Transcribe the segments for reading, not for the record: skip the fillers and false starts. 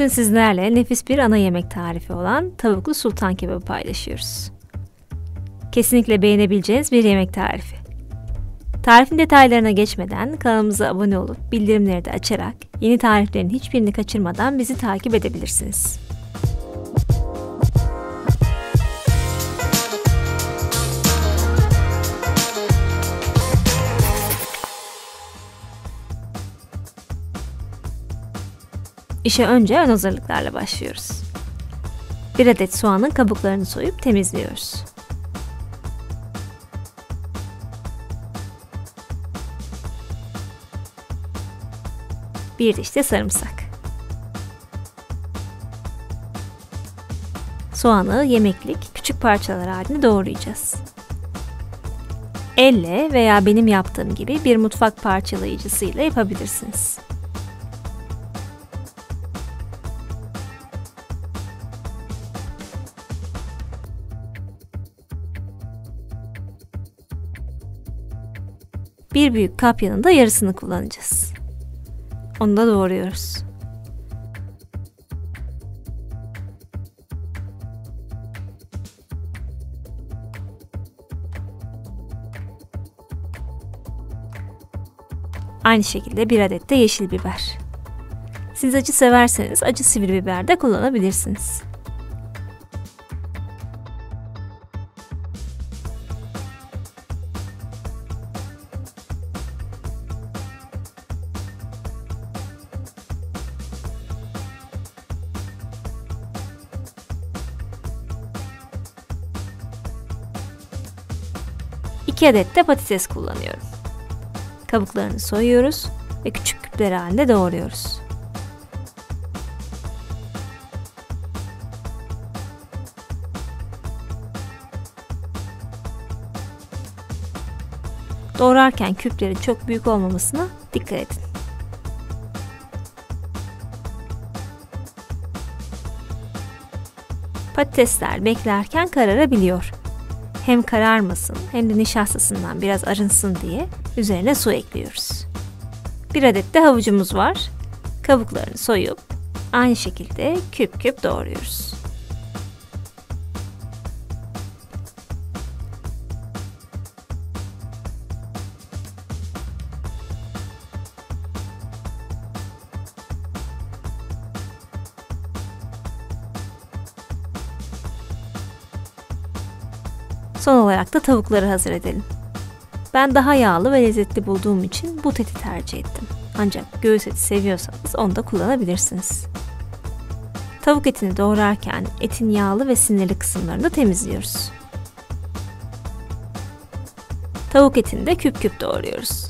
Bugün sizlerle nefis bir ana yemek tarifi olan tavuklu sultan kebabı paylaşıyoruz. Kesinlikle beğenebileceğiniz bir yemek tarifi. Tarifin detaylarına geçmeden kanalımıza abone olup bildirimleri de açarak yeni tariflerin hiçbirini kaçırmadan bizi takip edebilirsiniz. İşe önce ön hazırlıklarla başlıyoruz. 1 adet soğanın kabuklarını soyup temizliyoruz. Bir diş de sarımsak. Soğanı yemeklik küçük parçalar halinde doğrayacağız. Elle veya benim yaptığım gibi bir mutfak parçalayıcısıyla yapabilirsiniz. Bir büyük kapyanın da yarısını kullanacağız. Onu da doğruyoruz. Aynı şekilde 1 adet de yeşil biber. Siz acı severseniz acı sivri biber de kullanabilirsiniz. İki adet de patates kullanıyorum. Kabuklarını soyuyoruz ve küçük küpler halinde doğruyoruz. Doğrarken küplerin çok büyük olmamasına dikkat edin. Patatesler beklerken kararabiliyor. Hem kararmasın hem de nişastasından biraz arınsın diye üzerine su ekliyoruz. 1 adet de havucumuz var. Kabuklarını soyup aynı şekilde küp küp doğruyoruz. Son olarak da tavukları hazır edelim. Ben daha yağlı ve lezzetli bulduğum için but eti tercih ettim. Ancak göğüs eti seviyorsanız onu da kullanabilirsiniz. Tavuk etini doğrarken etin yağlı ve sinirli kısımlarını da temizliyoruz. Tavuk etini de küp küp doğruyoruz.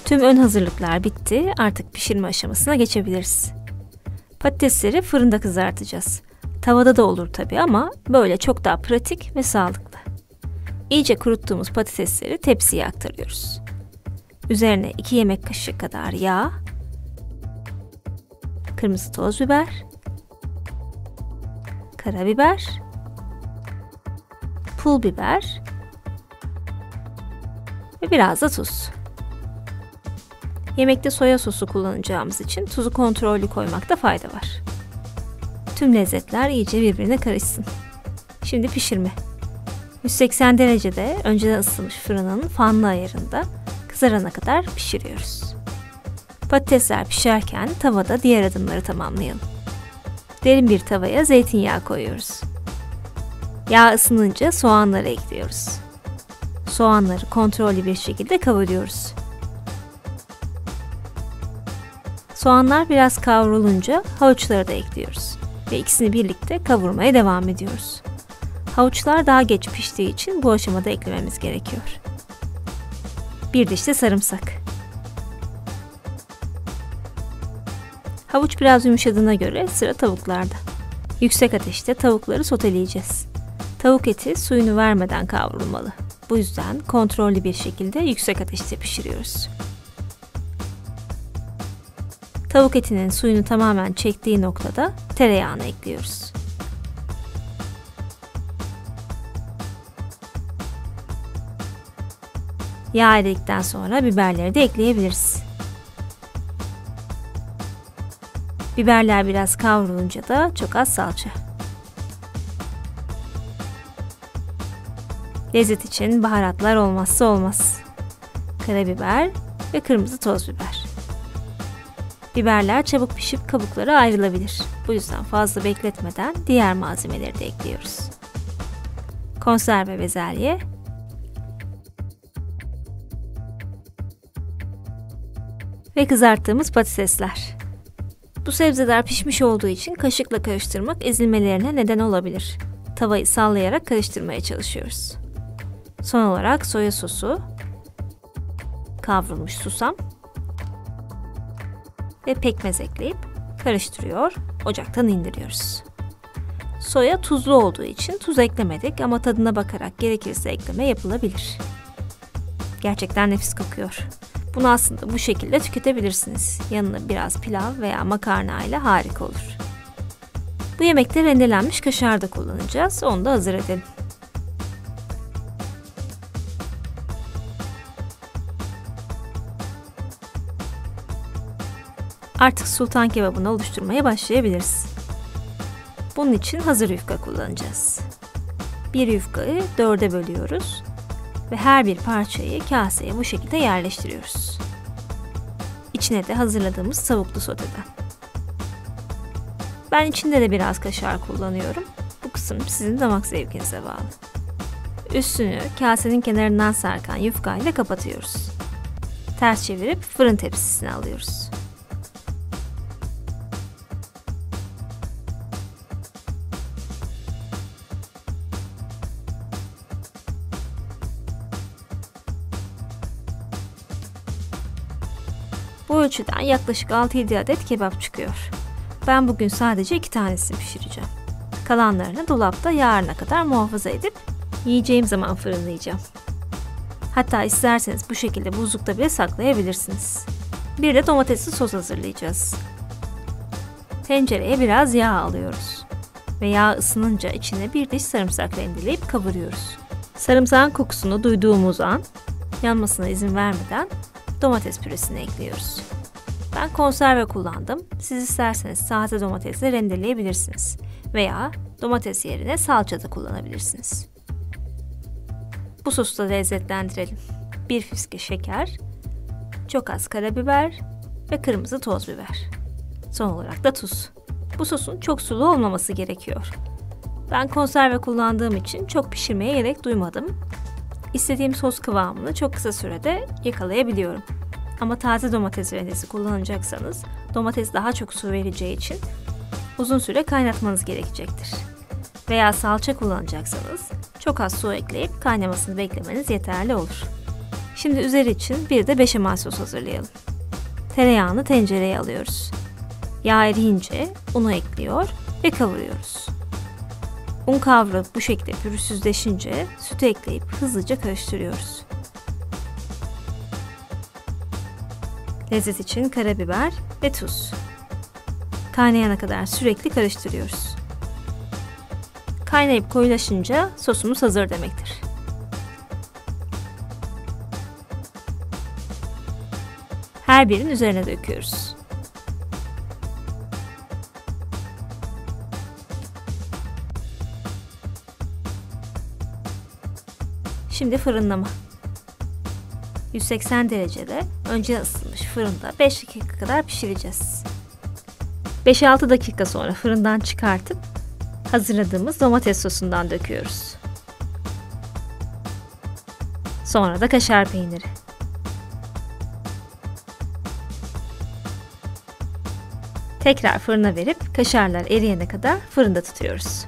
Tüm ön hazırlıklar bitti. Artık pişirme aşamasına geçebiliriz. Patatesleri fırında kızartacağız. Tavada da olur tabi ama böyle çok daha pratik ve sağlıklı. İyice kuruttuğumuz patatesleri tepsiye aktarıyoruz. Üzerine 2 yemek kaşığı kadar yağ, kırmızı toz biber, karabiber, pul biber ve biraz da tuz. Yemekte soya sosu kullanacağımız için tuzu kontrollü koymakta fayda var. Tüm lezzetler iyice birbirine karışsın. Şimdi pişirme. 180 derecede önceden ısıtılmış fırının fanlı ayarında kızarana kadar pişiriyoruz. Patatesler pişerken tavada diğer adımları tamamlayalım. Derin bir tavaya zeytinyağı koyuyoruz. Yağ ısınınca soğanları ekliyoruz. Soğanları kontrollü bir şekilde kavuruyoruz. Soğanlar biraz kavrulunca havuçları da ekliyoruz ve ikisini birlikte kavurmaya devam ediyoruz. Havuçlar daha geç piştiği için bu aşamada eklememiz gerekiyor. 1 diş de sarımsak. Havuç biraz yumuşadığına göre sıra tavuklarda. Yüksek ateşte tavukları soteleyeceğiz. Tavuk eti suyunu vermeden kavrulmalı. Bu yüzden kontrollü bir şekilde yüksek ateşte pişiriyoruz. Tavuk etinin suyunu tamamen çektiği noktada tereyağını ekliyoruz. Yağ eridikten sonra biberleri de ekleyebiliriz. Biberler biraz kavrulunca da çok az salça. Lezzet için baharatlar olmazsa olmaz. Karabiber ve kırmızı toz biber. Biberler çabuk pişip kabukları ayrılabilir. Bu yüzden fazla bekletmeden diğer malzemeleri de ekliyoruz. Konserve bezelye, ve kızarttığımız patatesler. Bu sebzeler pişmiş olduğu için kaşıkla karıştırmak ezilmelerine neden olabilir. Tavayı sallayarak karıştırmaya çalışıyoruz. Son olarak soya sosu, kavrulmuş susam ve pekmez ekleyip karıştırıyor, ocaktan indiriyoruz. Soya tuzlu olduğu için tuz eklemedik ama tadına bakarak gerekirse ekleme yapılabilir. Gerçekten nefis kokuyor. Bunu aslında bu şekilde tüketebilirsiniz. Yanına biraz pilav veya makarna ile harika olur. Bu yemekte rendelenmiş kaşar da kullanacağız. Onu da hazır edelim. Artık sultan kebabını oluşturmaya başlayabiliriz. Bunun için hazır yufka kullanacağız. Bir yufkayı 4'e bölüyoruz ve her bir parçayı kaseye bu şekilde yerleştiriyoruz. İçine de hazırladığımız tavuklu soteden. Ben içinde de biraz kaşar kullanıyorum. Bu kısım sizin damak zevkinize bağlı. Üstünü kasenin kenarından sarkan yufka ile kapatıyoruz. Ters çevirip fırın tepsisine alıyoruz. Bu ölçüden yaklaşık 6-7 adet kebap çıkıyor. Ben bugün sadece 2 tanesini pişireceğim. Kalanlarını dolapta yarına kadar muhafaza edip yiyeceğim zaman fırınlayacağım. Hatta isterseniz bu şekilde buzlukta bile saklayabilirsiniz. Bir de domatesli sos hazırlayacağız. Tencereye biraz yağ alıyoruz. Ve yağ ısınınca içine bir diş sarımsak rendeleyip kavuruyoruz. Sarımsağın kokusunu duyduğumuz an yanmasına izin vermeden domates püresini ekliyoruz. Ben konserve kullandım. Siz isterseniz taze domatesle rendeleyebilirsiniz. Veya domates yerine salça da kullanabilirsiniz. Bu sosu da lezzetlendirelim. Bir fiske şeker, çok az karabiber ve kırmızı toz biber. Son olarak da tuz. Bu sosun çok sulu olmaması gerekiyor. Ben konserve kullandığım için çok pişirmeye gerek duymadım. İstediğim sos kıvamını çok kısa sürede yakalayabiliyorum. Ama taze domates rendesi kullanacaksanız domates daha çok su vereceği için uzun süre kaynatmanız gerekecektir. Veya salça kullanacaksanız çok az su ekleyip kaynamasını beklemeniz yeterli olur. Şimdi üzeri için bir de beşamel sos hazırlayalım. Tereyağını tencereye alıyoruz. Yağ eriyince unu ekliyor ve kavuruyoruz. Un kavrulup bu şekilde pürüzsüzleşince sütü ekleyip hızlıca karıştırıyoruz. Lezzet için karabiber ve tuz. Kaynayana kadar sürekli karıştırıyoruz. Kaynayıp koyulaşınca sosumuz hazır demektir. Her birinin üzerine döküyoruz. Şimdi fırınlama. 180 derecede önce ısıtılmış fırında 5 dakika kadar pişireceğiz. 5-6 dakika sonra fırından çıkartıp hazırladığımız domates sosundan döküyoruz. Sonra da kaşar peyniri. Tekrar fırına verip kaşarlar eriyene kadar fırında tutuyoruz.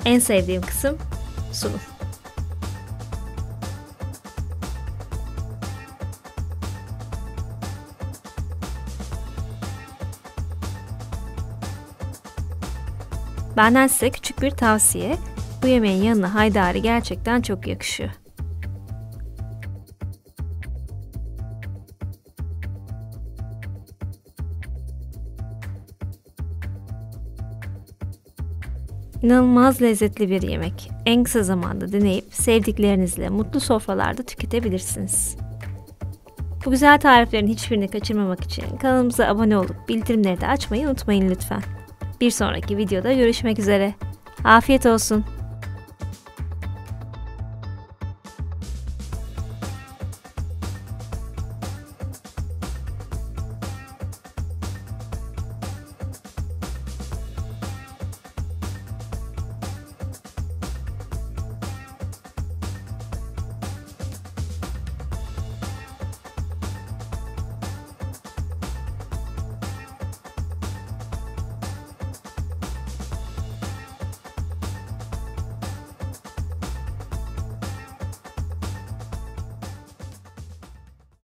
En sevdiğim kısım sunum. Benden size küçük bir tavsiye. Bu yemeğin yanına haydari gerçekten çok yakışıyor. İnanılmaz lezzetli bir yemek. En kısa zamanda deneyip sevdiklerinizle mutlu sofralarda tüketebilirsiniz. Bu güzel tariflerin hiçbirini kaçırmamak için kanalımıza abone olup bildirimleri de açmayı unutmayın lütfen. Bir sonraki videoda görüşmek üzere. Afiyet olsun.